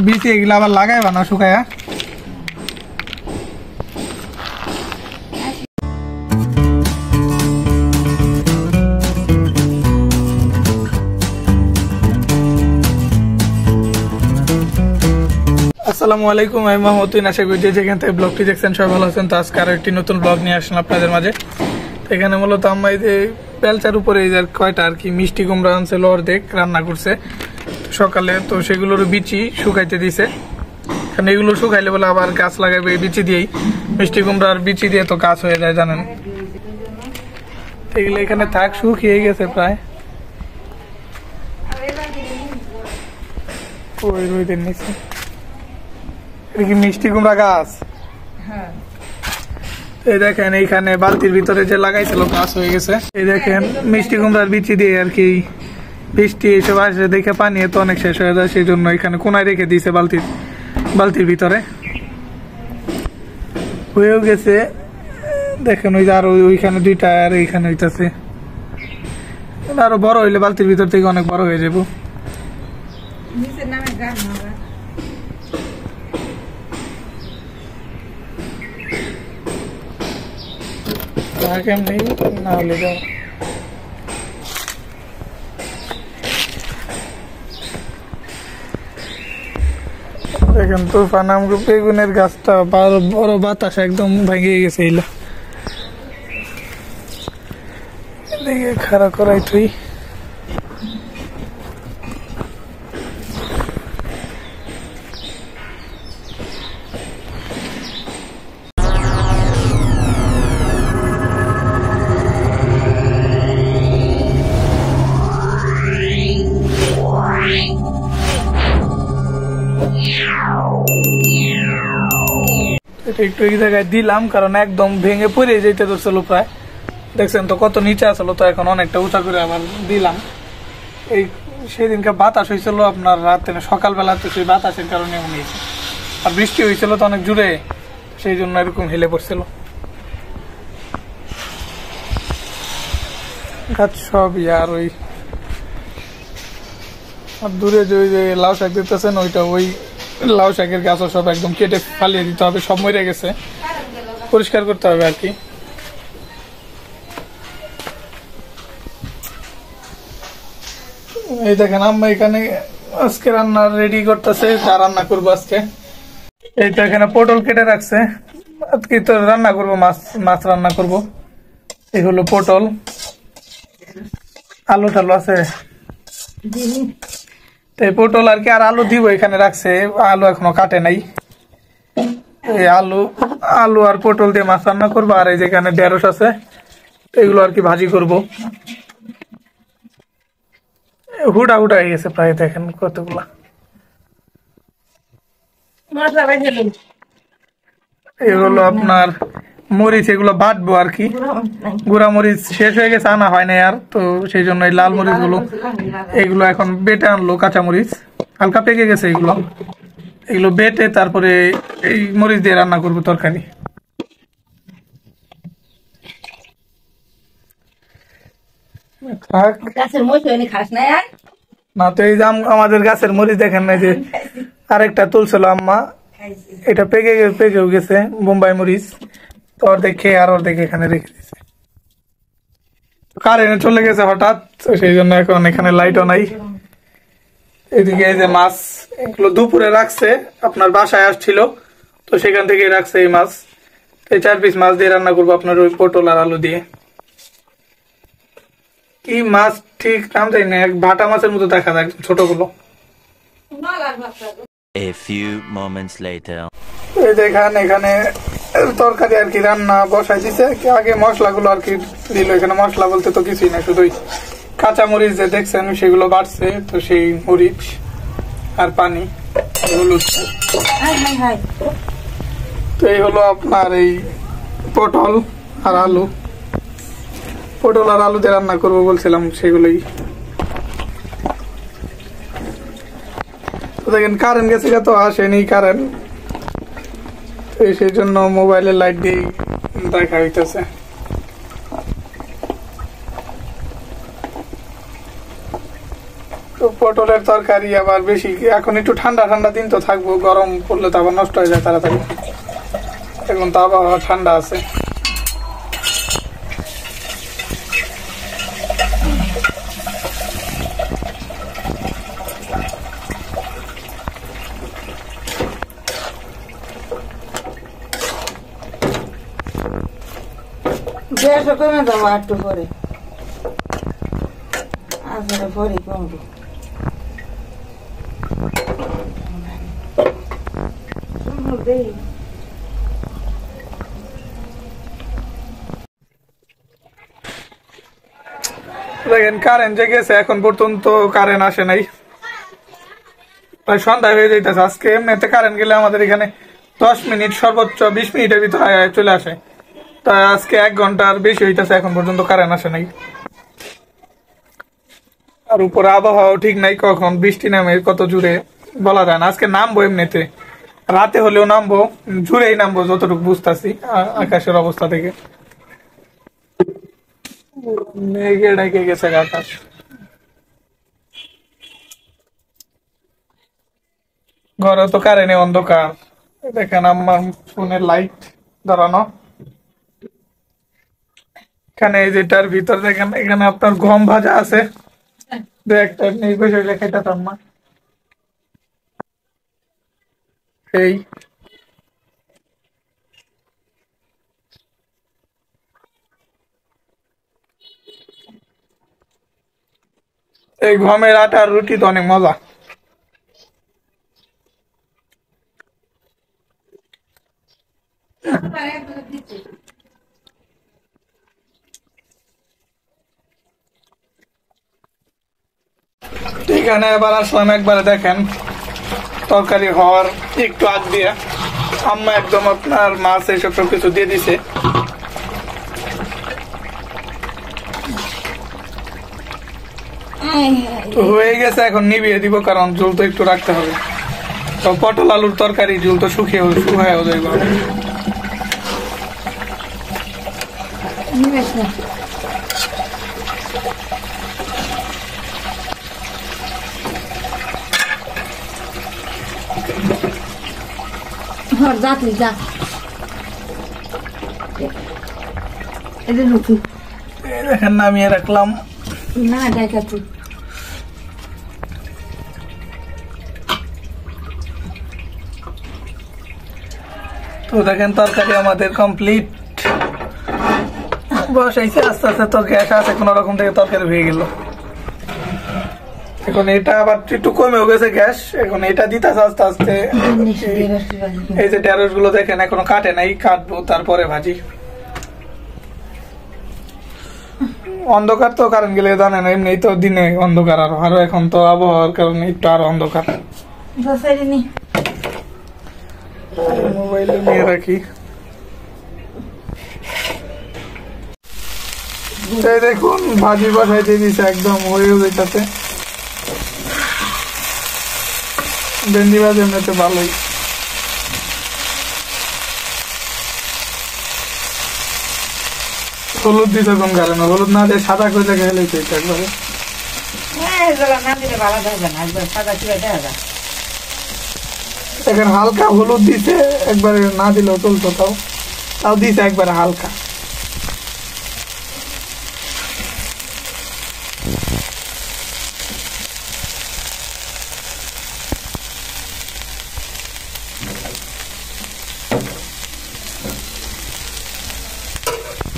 বিচি এগুলো আবার লাগাইবা না শুকায়া? আসসালামু আলাইকুম, আমি মাহমুদ্দিন। আশা করি যেখান থেকে ব্লগটি দেখছেন সবাই ভালো আছেন। তো আজকে আরো একটি নতুন ব্লগ নিয়ে আসলাম আপনাদের মাঝে। এখানে মূলত আম্মা এই যে বেলচার উপরে এই যে কয়টা আর কি মিষ্টি কুমড়া আনছিল অর্ধেক রান্না করছে সকালে, তো সেগুলোর বিচি শুকাইতে দিছে। কারণ এগুলো শুকাইলে বলে আবার গাছ লাগাবে এই বিচি দিয়েই। মিষ্টি কুমড়ার বিচি দিয়ে তো গাছ হয়ে যায় জানেন। এগুলো এখানে থাক শুকিয়ে গেছে প্রায় ওই রোদের নিচে। এটা কি মিষ্টি কুমড়া গাছ? এই দেখেন এইখানে বালতির ভিতরে যে লাগাইছিল গাছ হয়ে গেছে। এই দেখেন মিষ্টি কুমড়ার বিচি দিয়ে আর কি বৃষ্টি এসব আসে দেখে পানি তো অনেক শেষ হয়ে যায়, সেই জন্য এখানে কোনায় রেখে দিয়েছে বালতির ভিতরে হয়েও গেছে। দেখেন ওই যে আরো ওইখানে দুইটা আর এইখানে হইতাছে। আরো বড় হইলে বালতির ভিতর থেকে অনেক বড় হয়ে যাবো। কেমনি না হলে যাও। দেখেন তুফান আমগো বেগুনের গাছটা বড় বাতাস একদম ভেঙে গেছে। এইলা এদিকে খাড়া করাই তুই। একটু এই জায়গায় দিলাম কারণ একদম ভেঙে পড়ে যেতে ধরছিল প্রায়। দেখছেন তো কত নিচে আসলো, তো এখন অনেকটা উঁচা করে আবার দিলাম। এই সেদিনকে বাতাস হয়েছিল আপনার রাতে সকালবেলা, তো সেই বাতাসের কারণে হয়েছে। আর বৃষ্টি হয়েছিল তো অনেক জোরে, সেই জন্য এরকম হেলে পড়ছিল গাছ সব। আর ওই দূরে যে ওই যে লাউ শাক দিতেছেন ওইটা, ওই লাউ শাকের গাছও সব একদম কেটে ফালিয়ে দিতে হবে, সব মরে গেছে, পরিষ্কার করতে হবে আর কি। এই দেখেন আম্মা এখানে আজকে রান্না রেডি করতেছে, যা রান্না করবো আজকে। এই তো এখানে পটল কেটে রাখছে, আজকে তো রান্না করবো মাছ রান্না করব। এই হলো পটল, আলু টালু আছে এই পটল আর কি, আর আলু দিব এখানে রাখছে। আলু এখনো কাটে নাই। এই আলু আর পটল দিয়ে মাছ রান্না করবো। আর এই যেখানে ঢেঁড়স আছে এগুলো আর কি ভাজি করব। হুডা হয়ে গেছে প্রায়, দেখেন কতগুলা। এগুলো আপনার মরিচ, এগুলো বাটবো আর কি। গুঁড়া মরিচ শেষ হয়ে গেছে, আনা হয় না আর, তো সেই জন্য এই লাল মরিচ গুলো এগুলো এখন বেটে আনলো। কাঁচা মরিচ হালকা পেকে গেছে, এগুলো বেটে তারপরে এই মরিচ দিয়ে রান্না করবো তরকারি। না তো এই যে আমাদের গাছের মরিচ দেখেন না, যে আরেকটা তুলছিল আম্মা, এটা পেকেও গেছে বোম্বাই মরিচ। তো অর্ধেক খেয়ে আর অর্ধেক এখানে রেখে দিয়েছে। কারেন্ট চলে গেছে হঠাৎ, তো সেই জন্য এখন এখানে লাইটও নাই। এদিকে এই যে মাছ, এগুলো দুপুরে রাখছে, আপনার বাসায় আসছিল তো সেখান থেকে রাখছে এই মাছ। এই 4 পিস মাছ দিয়ে রান্না করবো আপনার ওই পটল আর আলু দিয়ে। কি মাছ ঠিক নাম জানি না, ভাটা মাছের মতো দেখা যায় ছোটগুলো। A few moments later. এই দেখেন এখানে তরকারি আর কি রান্না বসাই দিছে। আগে মশলাগুলো আর কি দিল। এখানে মশলা বলতে তো কিছুই না, শুধুই কাঁচা মরিচ যে দেখছেন সেগুলো বাড়ছে, তো সেই মরিচ আর পানি, হলুদ। তো এই হলো আপনার এই পটল আর আলু দিয়ে রান্না করবো বলছিলাম, সেগুলোই। তো দেখেন কারেন্ট গেছে, তো আসেনি কারেন্ট, সেই জন্য মোবাইলের লাইট দিয়ে দেখা হইতেছে। তো পটলের তরকারি আবার বেশি এখন একটু ঠান্ডা ঠান্ডা দিন তো থাকবো, গরম পড়লে তো আবার নষ্ট হয়ে যায় তাড়াতাড়ি। এখন তো আবহাওয়া ঠান্ডা আছে। গ্যাস কমে দেবো একটু পরে, আসলে পরে কমবো। দেখেন কারেন্ট যে গেছে, এখন পর্যন্ত কারেন্ট আসে নাই, প্রায় সন্ধ্যা হয়ে যাইতেছে। আজকে এমনিতে কারেন্ট গেলে আমাদের এখানে 10 মিনিট সর্বোচ্চ 20 মিনিটের ভিতরে চলে আসে, তা আজকে 1 ঘন্টার বেশি হইতেছে এখন পর্যন্ত কারেন্ট আসে নাই। আর উপরে আবহাওয়া ঠিক নাই, কখন বৃষ্টি নামে কত জুড়ে বলা যায় না। আজকে নামবো এমনিতে, রাতে হলেও নামবো, জুড়েই নামবো যতটুকু বুঝতেছি আকাশের অবস্থা থেকে। মেঘে ঢেকে গেছে আকাশ। ঘরে তো কারেন্টে অন্ধকার। দেখেন আমার ফোনের লাইট ধরানো, এখানে যেটার ভিতর দেখেন এখানে আপনার গম ভাজা আছে, একটা নেই বসে লেখাইতাম না। এই এই গমের আটার রুটি তো অনেক মজা। এখানে এবার আসলাম একবারে, দেখেন তরকারি হওয়ার একটু আগ দিয়ে আম্মা একদম আপনার মাছ এইসব সব কিছু দিয়ে দিছে। তো হয়ে গেছে, এখন নিভিয়ে দিব কারণ ঝোল তো একটু রাখতে হবে। তো পটল আলুর তরকারি ঝোল তো শুকিয়ে যাইব। দেখেন নামিয়ে রাখলাম। না দেখা তুই তো দেখেন তরকারি আমাদের কমপ্লিট বসাইছে, আস্তে আস্তে তোর গ্যাস আছে কোন রকম থেকে তরকারি হয়ে গেল। এখন এটা আবার একটু কমেও গেছে গ্যাস, এখন এটা দিতেছে আস্তে আস্তে। এই যে ঢেঁড়স গুলো দেখেন এখনো কাটে নাই, কাটবো তারপরে ভাজি। অন্ধকার তো কারেন্ট গেলে জানেন এমনি তো দিনে অন্ধকার, আরো এখন তো আবহাওয়ার কারণে একটু আরো অন্ধকার। মোবাইলে নিয়ে রাখি। দেখুন ভাজি বসাই দিয়ে দিছে, একদম হয়ে যেটাতে ভেন্ডি ভাজি এমনিতে ভালোই। হলুদ দিতে কোন কারণে, হলুদ না দিয়ে সাদা করে খেলে একবারে এখন হালকা হলুদ দিছে, একবারে না দিলেও চলতো, তাও দিছে একবারে হালকা।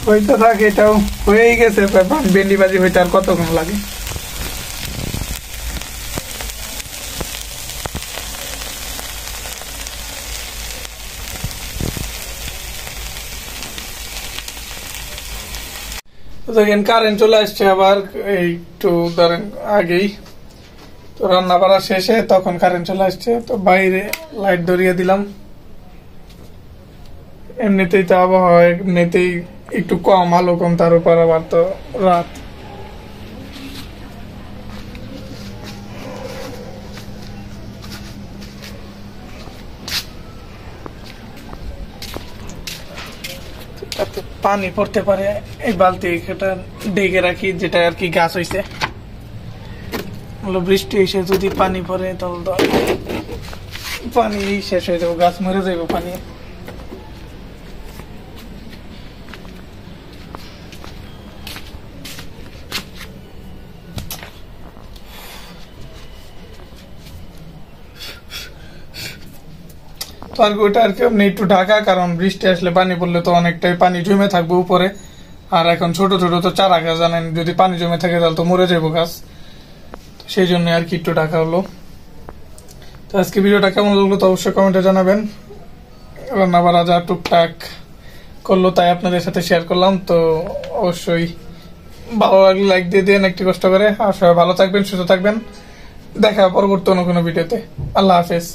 হইতে থাকে, এটাও হয়েই গেছে। ভেন্ডি ভাজি হইতে আর কতক্ষণ লাগে। দেখেন কারেন্ট চলে আসছে আবার, একটু ধরেন আগেই তো রান্না করা শেষে তখন কারেন্ট চলে আসছে। তো বাইরে লাইট ধরিয়ে দিলাম, এমনিতেই তো আবহাওয়া এমনিতেই একটু কম, আলো কম, তার উপর আবার তো রাত। পানি পড়তে পারে, এই বালতি এটা ঢেকে রাখি, যেটা আর কি গাছ হইছে হলো বৃষ্টি এসে যদি পানি পড়ে তাহলে তো পানি শেষ হয়ে যাবে, গাছ মরে যাবে পানি। তো আর কি ওটা আর কি আপনি একটু ঢাকা, কারণ বৃষ্টি আসলে পানি পড়লে তো অনেকটাই পানি জমে থাকবে উপরে। আর এখন ছোট ছোট তো চারা গাছ, জানেন যদি পানি জমে থাকে তাহলে তো মরে যাবো গাছ, সেই জন্য আর কি একটু ঢাকা হলো। তো আজকে ভিডিওটা কেমন লাগলো তো অবশ্যই কমেন্টে জানাবেন। রান্না বাড়া যা টুকটাক করলো তাই আপনাদের সাথে শেয়ার করলাম। তো অবশ্যই ভালো লাগলে লাইক দিয়ে দেন একটু কষ্ট করে। আর সবাই ভালো থাকবেন, সুস্থ থাকবেন, দেখা হবে পরবর্তী অন্য কোনো ভিডিওতে। আল্লাহ হাফেজ।